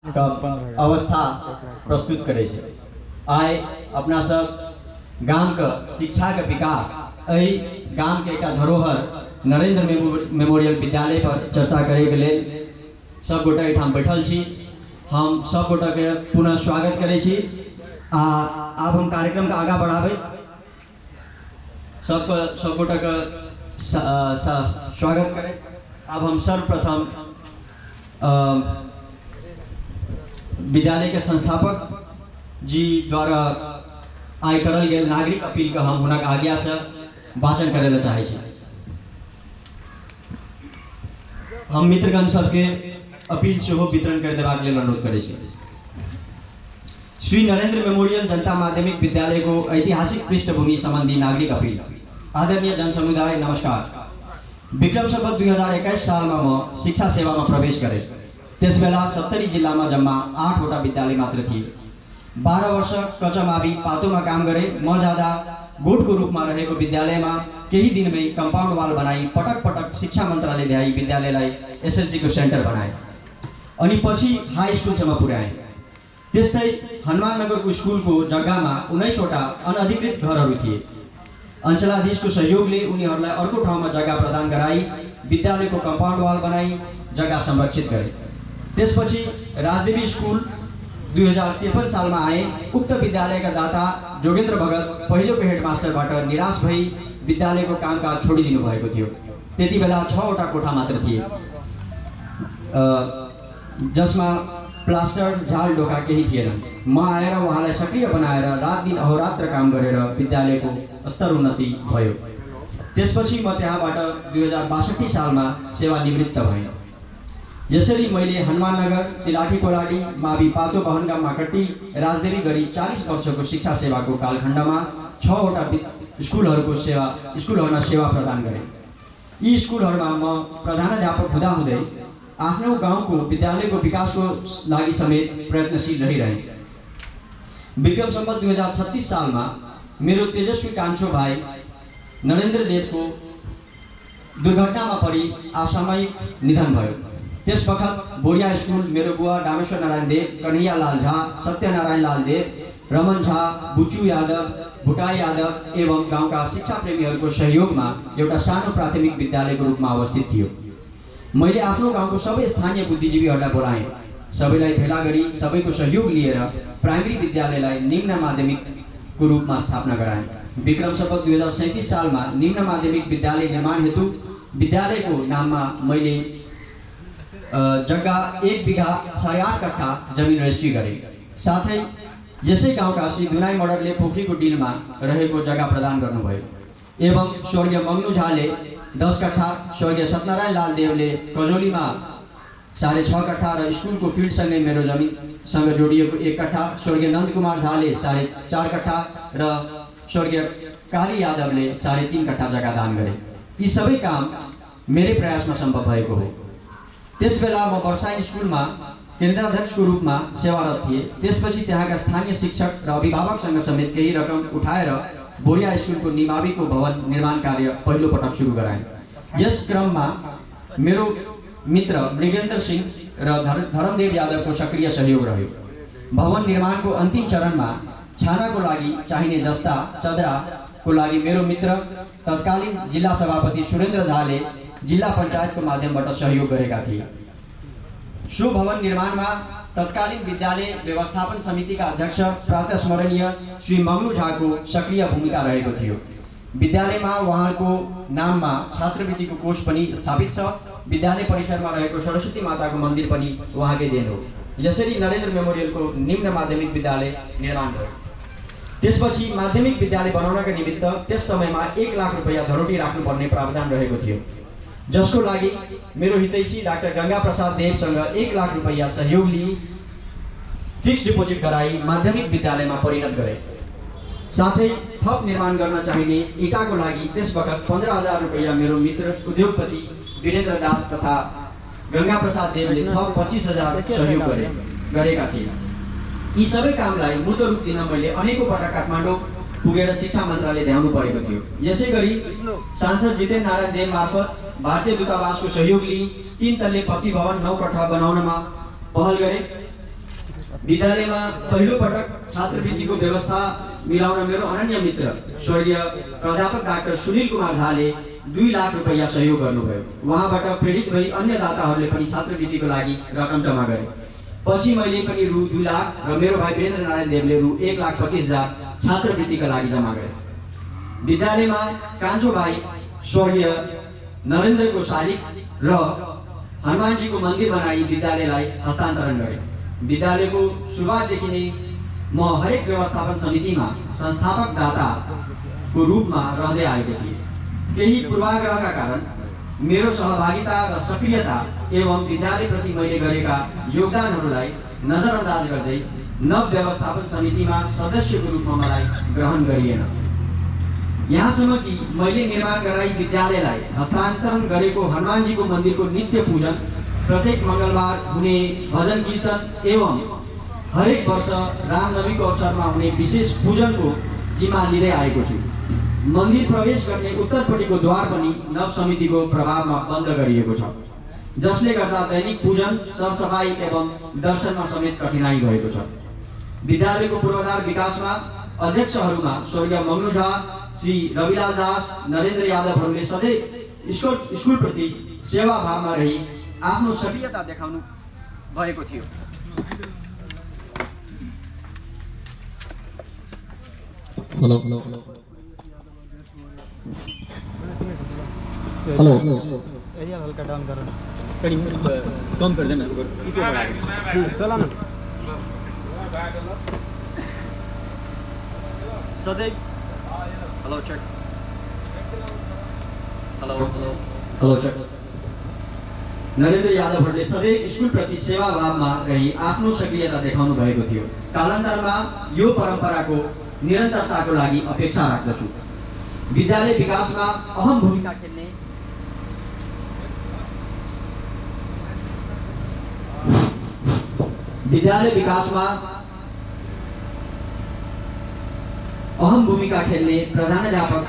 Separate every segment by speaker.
Speaker 1: का अवस्था प्रस्तुत करे छे। आइ अपना सब गाम के शिक्षा के विकास एहि गाम के एकटा धरोहर नरेंद्र मेमोरियल विद्यालय पर चर्चा करे के लेल सब गोटा एठाम बैठल छी। हम सब गोटा के पुनः स्वागत करे छी। आब हम कार्यक्रम के आगा बढ़ावे सब गोटा के स्वागत करें। अब हम सर्वप्रथम विद्यालय के संस्थापक जी द्वारा आइ करल गेल नागरिक अपील के हम हुनक आज्ञा से वाचन करे ला चाहे छी। हम मित्रगण सबके अपील सेहो वितरण कर देबाक लेल अनुरोध करे छी। श्री नरेंद्र मेमोरियल जनता माध्यमिक विद्यालय को ऐतिहासिक पृष्ठभूमि संबंधी नागरिक अपील। आदरणीय जन समुदाय नमस्कार। विक्रम संवत 2021 साल में म शिक्षा सेवा में प्रवेश करे। त्यस बेला सप्तरी जिल्ला में जम्मा 8 वटा विद्यालय मात्र थिए। 12 वर्ष कचमावी पातो में काम करे। म ज्यादा गोठ को रूप में रहेको विद्यालय में केही दिन में कंपाउंड वाल बनाई पटक पटक शिक्षा मंत्रालय ल्याई विद्यालयलाई एसएलसी को सेंटर बनाए अनि पछि हाई स्कूलसम्म पुर्याए। त्यस्तै हनुमान नगरको स्कुलको जग्गामा 19 वटा अनअधिकृत घरहरू थिए। अञ्चलाधीशको सहयोगले उनीहरूलाई अर्को ठाउँमा जग्गा प्रदान गराई विद्यालयको कम्पाउन्ड वाल बनाई जग्गा संरक्षित गरे। त्यसपछि राजदेवी स्कुल 2053 सालमा आए। उक्त विद्यालयका दाता जोगेन्द्र भगत पहिलोको हेडमास्टरबाट निराश भई विद्यालयको कामकाज छोडिदिनु भएको थियो। त्यति बेला 6 वटा कोठा मात्र थिए, जसमा प्लास्टर झाल ढोका केही थिएनन्। म आएर उहाँलाई सक्रिय बनाएर रात दिन अहोरात्र काम गरेर विद्यालयको स्तर उन्नति भयो। त्यसपछि म त्यहाँबाट 2062 सालमा सेवानिवृत्त भएँ। यसरी मैले हनुमाननगर, तिलाठी कोलाडी, मावि पातो बहनगाम माकट्टी, राजदेवी गरी 40 वर्षको शिक्षा सेवाको कालखण्डमा 6 वटा स्कुलहरूमा सेवा प्रदान गरेँ। यी स्कुलहरूमा म प्रधानाध्यापक हुँदाहुँदै आफ्नो गाउँको विद्यालयको विकासको लागि समेत प्रयत्नशील रहिरहेँ। विक्रम संवत 2036 सालमा मेरो तेजस्वी कान्छो भाइ नरेन्द्र देवको दुर्घटनामा परि असामयिक निधन भयो। त्यस वखत बोरिया स्कुल मेरो बुवा डामेश्वर नारायण देव, कन्हैया लाल झा, सत्यनारायण लाल देव, रमन झा, बुच्चु यादव, भुटाई यादव एवं गाउँका शिक्षा प्रेमीहरूको सहयोगमा एउटा सानो प्राथमिक विद्यालयको रूपमा अवस्थित थियो। मैले आफ्नो गाउँको सबै स्थानीय बुद्धिजीवीहरूलाई बोलाएँ। सबैलाई भेला गरी सबैको सहयोग लिएर प्राइमेरी विद्यालयलाई निम्न माध्यमिकको रूपमा स्थापना गराएँ। विक्रम संवत 2037 सालमा निम्न माध्यमिक विद्यालय निर्माण हेतु विद्यालयको नाममा मैले जग्गा 1 बिघा 8.5 कट्ठा जमिन रजिस्ट्री गरेँ। साथै यसै गाउँका श्री दुनाई मडरले पोखरीको डिलमा रहेको जग्गा प्रदान गर्नुभयो एवं स्वर्गीय मग्नु झाले 10 कट्ठा, स्वर्गीय सत्यनारायण लाल देवले कजोलीमा 6.5 कट्ठा र स्कुलको फिल्डसँगै मेरो जमिनसँग जोडिएको 1 कट्ठा, स्वर्गीय नन्दकुमार झाले 4.5 कट्ठा र स्वर्गीय काली यादवले 3.5 कट्ठा जग्गा दान गरे। यी सबै काम मेरै प्रयासमा सम्भव भएको हो। त्यसबेला म वर्षाइन स्कुलमा केन्द्राध्यक्षको रूपमा सेवारत थिएँ। त्यसपछि त्यहाँका स्थानीय शिक्षक र अभिभावकसँग समेत केही रकम उठाएर बोरिया स्कुलको निमाविको भवन निर्माण कार्य पहिलो पटक सुरु गराएँ। यस क्रममा मेरो मित्र मृगेन्द्र सिंह र धरमदेव यादवको सक्रिय सहयोग रह्यो। भवन निर्माणको अन्तिम चरणमा छानाको लागि चाहिने जस्ता चदराको लागि मेरो मित्र तत्कालीन जिल्ला सभापति सुरेन्द्र झाले जिल्ला पञ्चायतको माध्यमबाट सहयोग गरेका थिए। सो भवन निर्माणमा तत्कालीन विद्यालय व्यवस्थापन समितिका अध्यक्ष प्रातस्मरणीय श्री मग्नु झाको सक्रिय भूमिका रहेको थियो। विद्यालयमा उहाँको नाममा छात्रवृत्तिको कोष पनि स्थापित छ। विद्यालय परिसरमा रहेको सरस्वती माताको मन्दिर पनि उहाँकै देन हो। यसरी नरेन्द्र मेमोरियलको निम्न माध्यमिक विद्यालय निर्माण भयो। त्यसपछि माध्यमिक विद्यालय बनाउनका निमित्त त्यस समयमा 1 लाख रुपैयाँ धरोटी राख्नुपर्ने प्रावधान रहेको थियो, जसको लागि मेरो हितैषी डाक्टर गंगा प्रसाद देवसँग 1 लाख रुपैयाँ सहयोग लिई फिक्स डिपोजिट गराई माध्यमिक विद्यालयमा परिणत गरे। साथै थप निर्माण गर्न चाहिने इँटाको लागि त्यस वखत 15,000 रुपैयाँ मेरो मित्र उद्योगपति वीरेन्द्र दास तथा गंगा प्रसाद देवले थप 25,000 सहयोग गरेका थिए। यी सबै कामलाई मूर्त रूप दिन मैले अनेकौं पटक काठमाडौँ पुगेर शिक्षा मन्त्रालय ल्याउनु परेको थियो। यसै गरी सांसद जितेन्द्र नारायण देव मार्फत भारतीय दूतावासको सहयोग लिई 3 तल्ले पक्की भवन 9 कट्ठा बनाउनमा पहल गरे। विद्यालयमा पहिलोपटक छात्रवृत्तिको व्यवस्था मिलाउन मेरो अनन्य मित्र स्वर्गीय प्राध्यापक डाक्टर सुनिल कुमार झाले 2 लाख रुपैयाँ सहयोग गर्नुभयो। उहाँबाट प्रेरित भई अन्य दाताहरूले पनि छात्रवृत्तिको लागि रकम जम्मा गरे। पछि मैले पनि रु 2 लाख र मेरो भाइ वीरेन्द्र नारायण देवले रु 1,25,000 छात्रवृत्तिका लागि जम्मा गरे। विद्यालयमा कान्छो भाइ स्वर्गीय नरेन्द्रको शालिग र हनुमानजीको मन्दिर बनाई विद्यालयलाई हस्तान्तरण गरे। विद्यालयको सुरुवातदेखि नै म हरेक व्यवस्थापन समितिमा संस्थापक दाताको रूपमा रहँदै आएको थिएँ। केही पूर्वाग्रहका कारण मेरो सहभागिता र सक्रियता एवं विद्यालयप्रति मैले गरेका योगदानहरूलाई नजरअन्दाज गर्दै नव व्यवस्थापन समितिमा सदस्यको रूपमा मलाई ग्रहण गरिएन। यहाँसम्म कि मैले निर्माण गराई विद्यालयलाई हस्तान्तरण गरेको हनुमानजीको मन्दिरको नित्य पूजन, प्रत्येक मङ्गलबार हुने भजन कीर्तन एवं हरेक वर्ष रामनवमीको अवसरमा हुने विशेष पूजनको जिम्मा लिँदै आएको छु। मन्दिर प्रवेश गर्ने उत्तरपट्टिको द्वार पनि नव समितिको प्रभावमा बन्द गरिएको छ, जसले गर्दा दैनिक पूजन, सरसफाई एवं दर्शनमा समेत कठिनाई भएको छ। विद्यालयको पूर्वाधार विकासमा अध्यक्षहरूमा स्वर्गीय मग्नु झा, श्री रविलाल दास, नरेन्द्र यादवहरूले सधैँ स्कुलप्रति सेवाभावमा रही आफ्नो सक्रियता देखाउनु भएको थियो।
Speaker 2: हेलो
Speaker 3: एरिया हल्का डाउन कर
Speaker 1: कम कर देना
Speaker 3: चला ना
Speaker 1: सधैँ hello check hello check Narendra यादवहरूले सधैँ स्कुलप्रति सेवाभावमा रही आफ्नो सक्रियता देखाउनु भएको थियो। कालान्तरमा यो परम्पराको निरन्तरताको लागि अपेक्षा राख्दछु। विद्यालय विकासमा अहम भूमिका खेल्ने प्रधानाध्यापक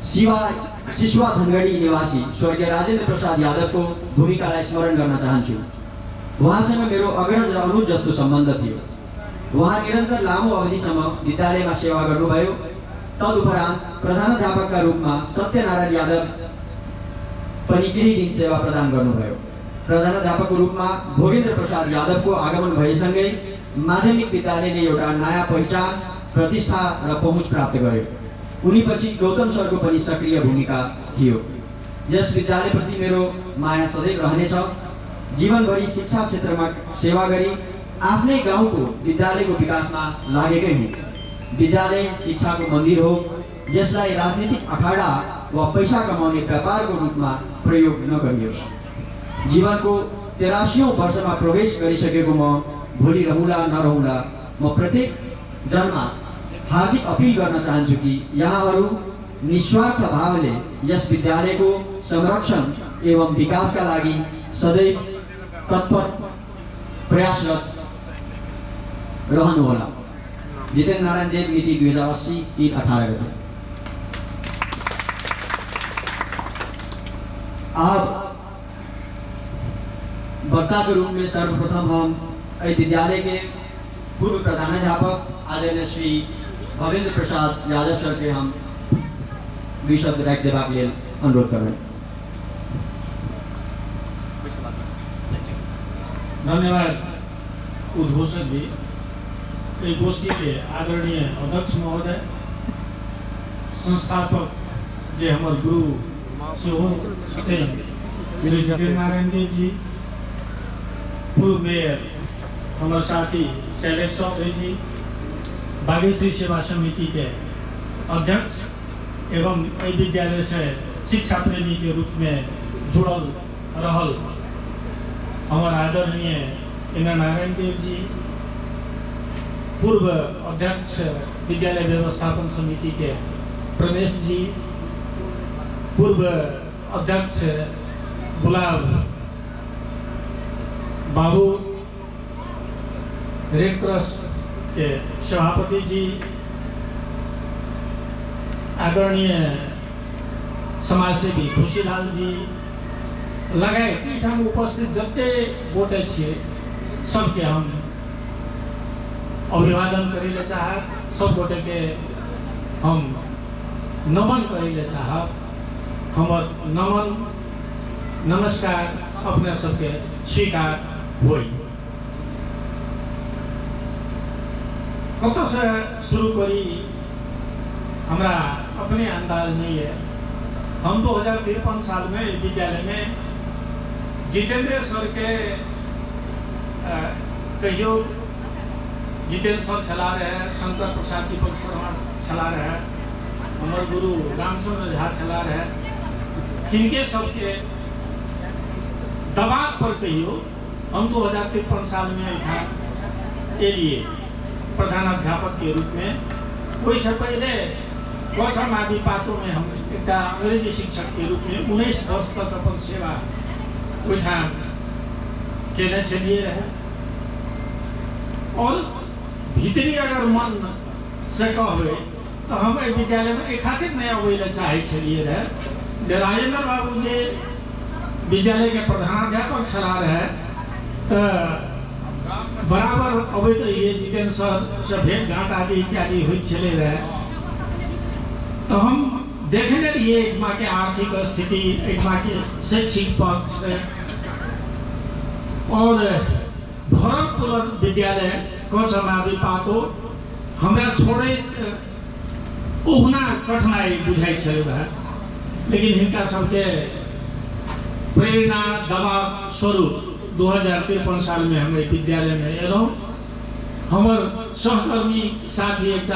Speaker 1: सिसवा धनगढी निवासी स्वर्गीय राजेन्द्र प्रसाद यादवको भूमिकालाई स्मरण गर्न चाहन्छु। उहाँसँग मेरो अग्रज र अनुज जस्तो सम्बन्ध थियो। उहाँ निरन्तर लामो अवधिसम्म विद्यालयमा सेवा गर्नुभयो। तदुपरान्त प्रधानाध्यापकका रूपमा सत्यनारायण यादव पनि केही दिन सेवा प्रदान गर्नुभयो। प्रधानाध्यापकको रूपमा भोगेन्द्र प्रसाद यादवको आगमन भएसँगै माध्यमिक विद्यालयले एउटा नयाँ पहिचान, प्रतिष्ठा र पहुँच प्राप्त गर्यो। उनीपछि गौतम सरको पनि सक्रिय भूमिका थियो। यस विद्यालयप्रति मेरो माया सधैँ रहनेछ। जीवनभरि शिक्षा क्षेत्रमा सेवा गरी आफ्नै गाउँको विद्यालयको विकासमा लागेकै हुँ। विद्यालय शिक्षाको मन्दिर हो। यसलाई राजनीतिक अखाडा वा पैसा कमाउने व्यापारको रूपमा प्रयोग नगरियोस्। जीवनको 83औं वर्षमा प्रवेश गरिसकेको म भोलि रहँला नरहँला म प्रत्येक जनमा हार्दिक अपिल गर्न चाहन्छु कि यहाँहरू निस्वार्थ भावले यस विद्यालयको संरक्षण एवं विकासका लागि सदैव तत्पर प्रयासरत रहनुहोला। जितेन्द्र नारायण देव, मिति 2080-3/18 गते। अब वक्ता के रूप में सर्वप्रथम हम विद्यालय के पूर्व प्रधानाध्यापक आदरणीय श्री भवेंद्र प्रसाद यादव सर के हम 2 शब्द राख देबाक लेल अनुरोध करबेन।
Speaker 2: धन्यवाद उद्घोषक जी। इस गोष्ठी के आदरणीय अध्यक्ष महोदय, संस्थापक जे हमारे गुरु श्री जितेन्द्र नारायण देव जी, पूर्व मेयर हमारे साथी शैलेश चौधरी जी, बागेश्वरी सेवा समिति के अध्यक्ष एवं विद्यालय से शिक्षा प्रेमी के रूप में जुड़ल रहल हमारे आदरणीय इंद्र नारायण देव जी, पूर्व अध्यक्ष विद्यालय व्यवस्थापन समिति के प्रमेश जी, पूर्व अध्यक्ष गुलाब बाबू, रेड क्रॉस के सभापति जी, आदरणीय समाजसेवी खुशीलाल जी लगायत ठाम उपस्थित जत्ते गोटे छे सबके हम अभिवादन करे चाह सब गोटे के हम नमन करे चाह हमर नमन नमस्कार अपने सबके स्वीकार होई। कत से शुरू करी हमरा अपने अंदाज नहीं है। हम 2053 साल में विद्यालय में जितेंद्र सर के कहियो जितेंद्र सर चला रहे हैं, शंकर प्रसाद दीपक शर्मा चला रहे हैं, हमारे गुरु रामचंद्र झा चला रहे हैं। इनके सबके दबाव पर कहियो हम 2053 साल में के लिए प्रधान अध्यापक के रूप में वैसे पहले कक्षम आदि पातों में हम एक अंग्रेजी शिक्षक के रूप में 19 वर्ष तक अपन सेवा वैठान केने से लिए रहे। और भीतरी अगर मन से कहे तो हम विद्यालय में एक खातिर नया अवैल चाहे छलिए रहे जे राजेंद्र बाबू जी विद्यालय के प्रधानाध्यापक चला रहे तो बराबर अवैध रहिए जितेंद्र सर से भेंट घाट आदि इत्यादि हुई चले रहे। तो हम देखने लिए इजमा के आर्थिक स्थिति, इजमा के शैक्षिक पक्ष और भरतपुर विद्यालय कक्षमादि पातो हमरा छोड़े ओहना कठिनाई बुझाई चल रहा। लेकिन हिनका सबके प्रेरणा दबाव स्वरूप 2053 साल में हमें विद्यालय में एलहुँ। हमर सहकर्मी साथी एक